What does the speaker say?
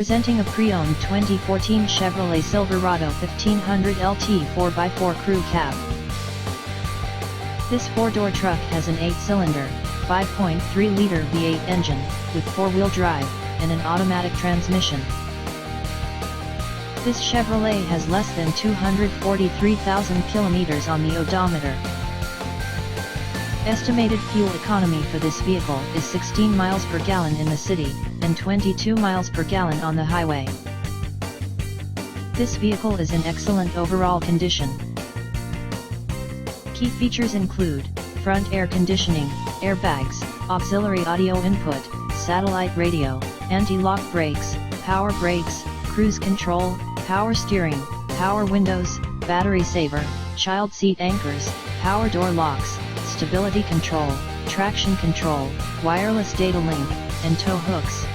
Presenting a pre-owned 2014 Chevrolet Silverado 1500 LT 4x4 Crew Cab. This four-door truck has an 8-cylinder, 5.3-liter V8 engine, with four-wheel drive, and an automatic transmission. This Chevrolet has less than 243,000 kilometers on the odometer. Estimated fuel economy for this vehicle is 16 miles per gallon in the city, and 22 miles per gallon on the highway. This vehicle is in excellent overall condition. Key features include front air conditioning, airbags, auxiliary audio input, satellite radio, anti-lock brakes, power brakes, cruise control, power steering, power windows, battery saver, child seat anchors, power door locks, stability control, traction control, wireless data link, and tow hooks.